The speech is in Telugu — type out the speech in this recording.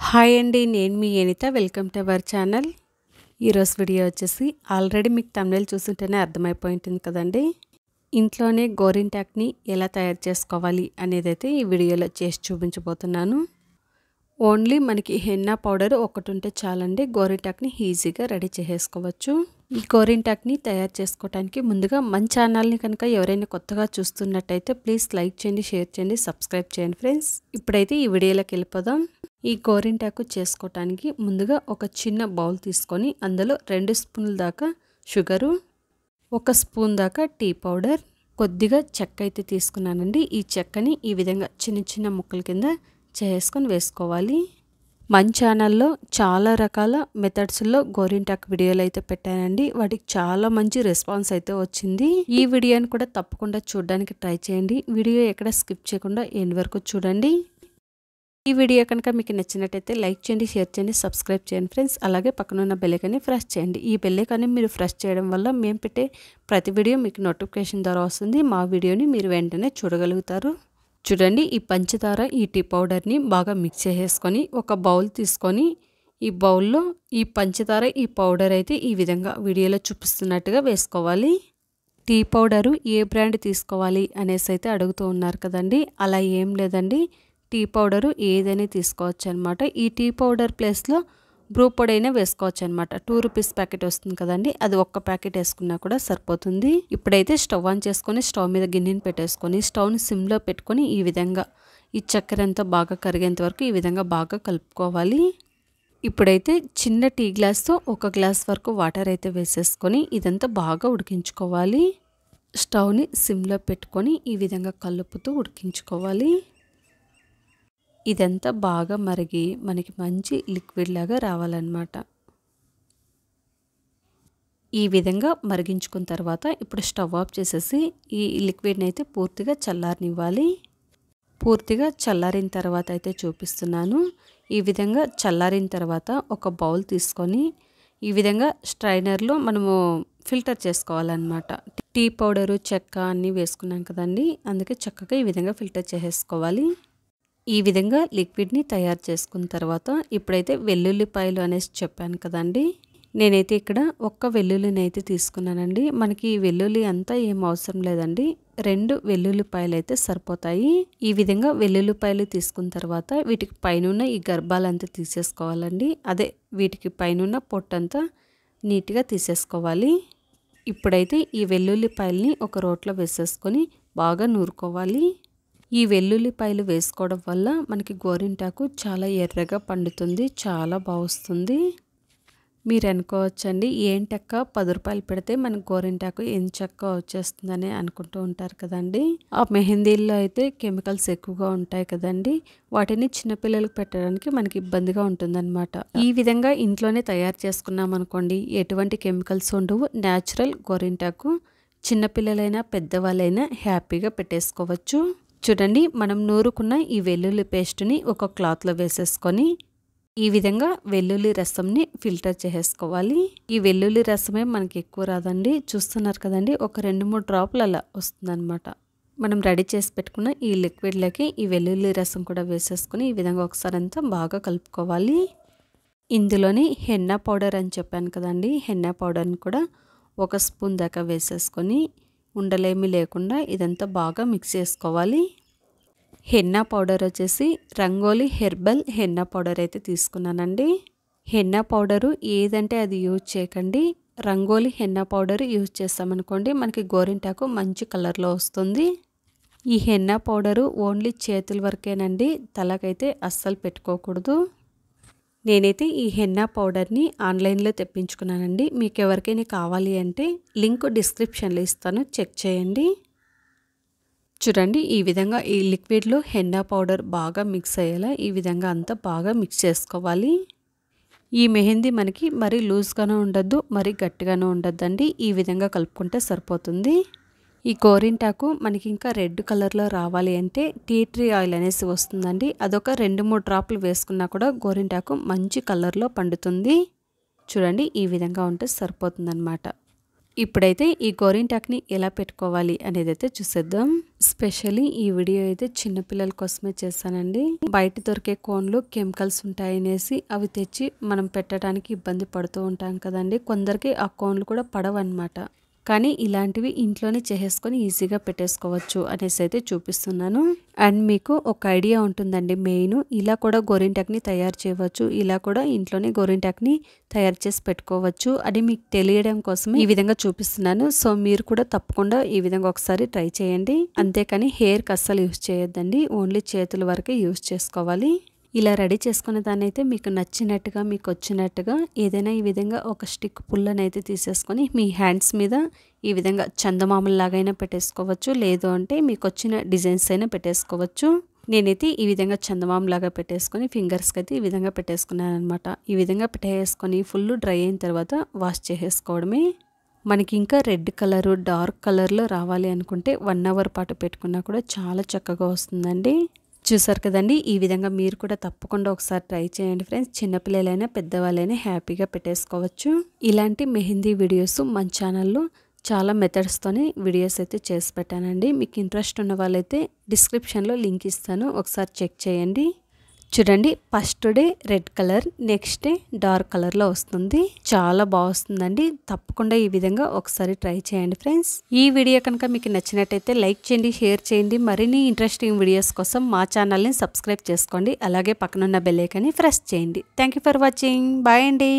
హాయ్ అండి, నేను మీ Anitha. Welcome to our channel. ఈరోజు వీడియో వచ్చేసి ఆల్రెడీ మీకు thumbnail చూస్తుంటేనే అర్థమైపోయి ఉంటుంది కదండి. ఇంట్లోనే గోరింటాక్ని ఎలా తయారు చేసుకోవాలి అనేది అయితే ఈ వీడియోలో చేసి చూపించబోతున్నాను. ఓన్లీ మనకి హెన్నా పౌడర్ ఒకటి ఉంటే చాలండి, గోరింటాక్ని ఈజీగా రెడీ చేసేసుకోవచ్చు. ఈ గోరింటాక్ని తయారు చేసుకోవడానికి ముందుగా మన ఛానల్ని కనుక ఎవరైనా కొత్తగా చూస్తున్నట్టయితే ప్లీజ్ లైక్ చేయండి, షేర్ చేయండి, సబ్స్క్రైబ్ చేయండి ఫ్రెండ్స్. ఇప్పుడైతే ఈ వీడియోలోకి వెళ్ళిపోదాం. ఈ గోరింటాకు చేసుకోవటానికి ముందుగా ఒక చిన్న బౌల్ తీసుకొని అందులో 2 స్పూన్ల దాకా షుగరు, 1 స్పూన్ దాకా టీ పౌడర్, కొద్దిగా చెక్క అయితే తీసుకున్నానండి. ఈ చెక్కని ఈ విధంగా చిన్న చిన్న ముక్కల కింద చేసుకొని వేసుకోవాలి. మన ఛానల్లో చాలా రకాల మెథడ్స్లో గోరింటాకు వీడియోలు అయితే పెట్టానండి. వాటికి చాలా మంచి రెస్పాన్స్ అయితే వచ్చింది. ఈ వీడియోని కూడా తప్పకుండా చూడడానికి ట్రై చేయండి. వీడియో ఎక్కడ స్కిప్ చేయకుండా ఎండ్ వరకు చూడండి. ఈ వీడియో కనుక మీకు నచ్చినట్టయితే లైక్ చేయండి, షేర్ చేయండి, సబ్స్క్రైబ్ చేయండి ఫ్రెండ్స్. అలాగే పక్కన ఉన్న బెల్ ఐకాన్ని ప్రెస్ చేయండి. ఈ బెల్ ఐకాన్ని మీరు ప్రెస్ చేయడం వల్ల మేము పెట్టే ప్రతి వీడియో మీకు నోటిఫికేషన్ ద్వారా వస్తుంది. మా వీడియోని మీరు వెంటనే చూడగలుగుతారు. చూడండి, ఈ పంచదార, ఈ టీ పౌడర్ని బాగా మిక్స్ చేసేసుకొని ఒక బౌల్ తీసుకొని ఈ బౌల్లో ఈ పంచదార, ఈ పౌడర్ అయితే ఈ విధంగా వీడియోలో చూపిస్తున్నట్టుగా వేసుకోవాలి. టీ పౌడరు ఏ బ్రాండ్ తీసుకోవాలి అనేసి అయితే అడుగుతూ ఉన్నారు కదండి. అలా ఏం లేదండి, టీ పౌడరు ఏదైనా తీసుకోవచ్చు అనమాట. ఈ టీ పౌడర్ ప్లేస్లో బ్రూ పొడి అయినా వేసుకోవచ్చు అనమాట. 2 రూపీస్ ప్యాకెట్ వస్తుంది కదండి, అది ఒక్క ప్యాకెట్ వేసుకున్నా కూడా సరిపోతుంది. ఇప్పుడైతే స్టవ్ ఆన్ చేసుకొని స్టవ్ మీద గిన్నెని పెట్టేసుకొని స్టవ్ని సిమ్లో పెట్టుకొని ఈ విధంగా ఈ చక్కెర అంతా బాగా కరిగేంత వరకు ఈ విధంగా బాగా కలుపుకోవాలి. ఇప్పుడైతే చిన్న టీ గ్లాస్తో 1 గ్లాస్ వరకు వాటర్ అయితే వేసేసుకొని ఇదంతా బాగా ఉడికించుకోవాలి. స్టవ్ని సిమ్లో పెట్టుకొని ఈ విధంగా కలుపుతూ ఉడికించుకోవాలి. ఇదంతా బాగా మరిగి మనకి మంచి లిక్విడ్ లాగా రావాలన్నమాట. ఈ విధంగా మరిగించుకున్న తర్వాత ఇప్పుడు స్టవ్ ఆఫ్ చేసేసి ఈ లిక్విడ్ని అయితే పూర్తిగా చల్లారనివ్వాలి. పూర్తిగా చల్లారిన తర్వాత అయితే చూపిస్తున్నాను. ఈ విధంగా చల్లారిన తర్వాత ఒక బౌల్ తీసుకొని ఈ విధంగా స్ట్రైనర్లో మనము ఫిల్టర్ చేసుకోవాలన్నమాట. టీ పౌడరు, చెక్క అన్నీ వేసుకున్నాం కదండి, అందుకే చక్కగా ఈ విధంగా ఫిల్టర్ చేసేసుకోవాలి. ఈ విధంగా లిక్విడ్ని తయారు చేసుకున్న తర్వాత ఇప్పుడైతే వెల్లుల్లిపాయలు అనేసి చెప్పాను కదండి, నేనైతే ఇక్కడ 1 వెల్లుల్లిని అయితే తీసుకున్నానండి. మనకి ఈ వెల్లుల్లి అంతా ఏం అవసరం లేదండి, 2 వెల్లుల్లిపాయలు అయితే సరిపోతాయి. ఈ విధంగా వెల్లుల్లిపాయలు తీసుకున్న తర్వాత వీటికి పైన ఈ గర్భాలంతా తీసేసుకోవాలండి. అదే వీటికి పైన పొట్టంతా నీట్గా తీసేసుకోవాలి. ఇప్పుడైతే ఈ వెల్లుల్లిపాయల్ని ఒక రోట్లో వేసేసుకొని బాగా నూరుకోవాలి. ఈ వెల్లుల్లిపాయలు వేసుకోవడం వల్ల మనకి గోరింటాకు చాలా ఎర్రగా పండుతుంది, చాలా బాగుస్తుంది. మీరు అనుకోవచ్చండి, ఏంటక్క 10 రూపాయలు పెడితే మనకి గోరింటాకు ఎంచక్కా వచ్చేస్తుందని అనుకుంటూ ఉంటారు కదండి. ఆ మెహందీల్లో అయితే కెమికల్స్ ఎక్కువగా ఉంటాయి కదండి, వాటిని చిన్నపిల్లలకు పెట్టడానికి మనకి ఇబ్బందిగా ఉంటుందన్నమాట. ఈ విధంగా ఇంట్లోనే తయారు చేసుకున్నాం అనుకోండి, ఎటువంటి కెమికల్స్ ఉండవు, న్యాచురల్ గోరింటాకు చిన్నపిల్లలైనా పెద్దవాళ్ళైనా హ్యాపీగా పెట్టేసుకోవచ్చు. చూడండి, మనం నూరుకున్న ఈ వెల్లుల్లి పేస్ట్ని ఒక క్లాత్లో వేసేసుకొని ఈ విధంగా వెల్లుల్లి రసంని ఫిల్టర్ చేసేసుకోవాలి. ఈ వెల్లుల్లి రసమే మనకి ఎక్కువ రాదండి, చూస్తున్నారు కదండి, ఒక 2-3 డ్రాపులు అలా వస్తుందన్నమాట. మనం రెడీ చేసి పెట్టుకున్న ఈ లిక్విడ్లోకి ఈ వెల్లుల్లి రసం కూడా వేసేసుకొని ఈ విధంగా ఒకసారి అంతా బాగా కలుపుకోవాలి. ఇందులోని హెన్నా పౌడర్ అని చెప్పాను కదండి, హెన్నా పౌడర్ని కూడా 1 స్పూన్ దాకా వేసేసుకొని ఉండలేమి లేకుండా ఇదంతా బాగా మిక్స్ చేసుకోవాలి. హెన్నా పౌడర్ వచ్చేసి రంగోలీ హెర్బల్ హెన్నా పౌడర్ అయితే తీసుకున్నానండి. హెన్నా పౌడరు ఏదంటే అది యూజ్ చేయకండి, రంగోలీ హెన్నా పౌడర్ యూజ్ చేస్తామనుకోండి మనకి గోరింటాకు మంచి కలర్లో వస్తుంది. ఈ హెన్నా పౌడరు ఓన్లీ చేతుల వరకేనండి, తలకైతే అస్సలు పెట్టుకోకూడదు. నేనైతే ఈ హెన్నా పౌడర్ని ఆన్లైన్లో తెప్పించుకున్నానండి. మీకు ఎవరికైనా కావాలి అంటే లింక్ డిస్క్రిప్షన్లో ఇస్తాను, చెక్ చేయండి. చూడండి, ఈ విధంగా ఈ లిక్విడ్లో హెన్నా పౌడర్ బాగా మిక్స్ అయ్యేలా ఈ విధంగా అంతా బాగా మిక్స్ చేసుకోవాలి. ఈ మెహందీ మనకి మరీ లూజ్గానే ఉండద్దు, మరీ గట్టిగానే ఉండద్దండి, ఈ విధంగా కలుపుకుంటే సరిపోతుంది. ఈ గోరింటాకు మనకి ఇంకా రెడ్ కలర్లో రావాలి అంటే టీ ట్రీ ఆయిల్ అనేసి వస్తుందండి, అదొక 2-3 డ్రాపులు వేసుకున్నా కూడా గోరింటాకు మంచి కలర్లో పండుతుంది. చూడండి, ఈ విధంగా ఉంటే సరిపోతుందన్నమాట. ఇప్పుడైతే ఈ గోరింటాక్ని ఎలా పెట్టుకోవాలి అనేది అయితే చూసేద్దాం. స్పెషల్లీ ఈ వీడియో అయితే చిన్నపిల్లల కోసమే చేశానండి. బయట దొరికే కోన్లు కెమికల్స్ ఉంటాయనేసి అవి తెచ్చి మనం పెట్టడానికి ఇబ్బంది పడుతూ ఉంటాం కదండి. కొందరికి ఆ కోన్లు కూడా పడవన్నమాట. కానీ ఇలాంటివి ఇంట్లోనే చేసేసుకొని ఈజీగా పెట్టేసుకోవచ్చు అనేసి అయితే చూపిస్తున్నాను. అండ్ మీకు ఒక ఐడియా ఉంటుందండి. మెయిన్ ఇలా కూడా గోరింటాక్ని తయారు చేయవచ్చు, ఇలా కూడా ఇంట్లోనే గోరింటాక్ని తయారు చేసి పెట్టుకోవచ్చు అని మీకు తెలియడం కోసమే ఈ విధంగా చూపిస్తున్నాను. సో మీరు కూడా తప్పకుండా ఈ విధంగా ఒకసారి ట్రై చేయండి. అంతేకాని హెయిర్కి అస్సలు యూజ్ చేయొద్దండి, ఓన్లీ చేతుల వరకే యూజ్ చేసుకోవాలి. ఇలా రెడీ చేసుకున్న దాన్ని అయితే మీకు నచ్చినట్టుగా మీకు వచ్చినట్టుగా ఏదైనా ఈ విధంగా ఒక స్టిక్ పుల్లనైతే తీసేసుకొని మీ హ్యాండ్స్ మీద ఈ విధంగా చందమామలాగైనా పెట్టేసుకోవచ్చు, లేదు అంటే మీకు వచ్చిన డిజైన్స్ అయినా పెట్టేసుకోవచ్చు. నేనైతే ఈ విధంగా చందమామలాగా పెట్టేసుకొని ఫింగర్స్కి అయితే ఈ విధంగా పెట్టేసుకున్నాను అనమాట. ఈ విధంగా పెట్టేసుకొని ఫుల్ డ్రై అయిన తర్వాత వాష్ చేసేసుకోవడమే. మనకి ఇంకా రెడ్ కలరు డార్క్ కలర్లో రావాలి అనుకుంటే 1 అవర్ పాటు పెట్టుకున్నా కూడా చాలా చక్కగా వస్తుందండి. చూసారు కదండి, ఈ విధంగా మీరు కూడా తప్పకుండా ఒకసారి ట్రై చేయండి ఫ్రెండ్స్. చిన్నపిల్లలైనా పెద్దవాళ్ళైనా హ్యాపీగా పెట్టేసుకోవచ్చు. ఇలాంటి మెహందీ వీడియోస్ మన ఛానల్లో చాలా మెథడ్స్తోనే వీడియోస్ అయితే చేసి పెట్టానండి. మీకు ఇంట్రెస్ట్ ఉన్న వాళ్ళైతే డిస్క్రిప్షన్లో లింక్ ఇస్తాను, ఒకసారి చెక్ చేయండి. చూడండి, first day red colour, next day dark కలర్లో వస్తుంది. చాలా బాగుందండి. తప్పకుండా ఈ విధంగా ఒకసారి ట్రై చేయండి ఫ్రెండ్స్. ఈ వీడియో కనుక మీకు నచ్చినట్టయితే లైక్ చేయండి, షేర్ చేయండి. మరిన్ని ఇంట్రెస్టింగ్ వీడియోస్ కోసం మా ఛానల్ని సబ్స్క్రైబ్ చేసుకోండి. అలాగే పక్కనున్న బెల్ ఐకాన్ని ప్రెస్ చేయండి. Thank you for watching. Bye అండి.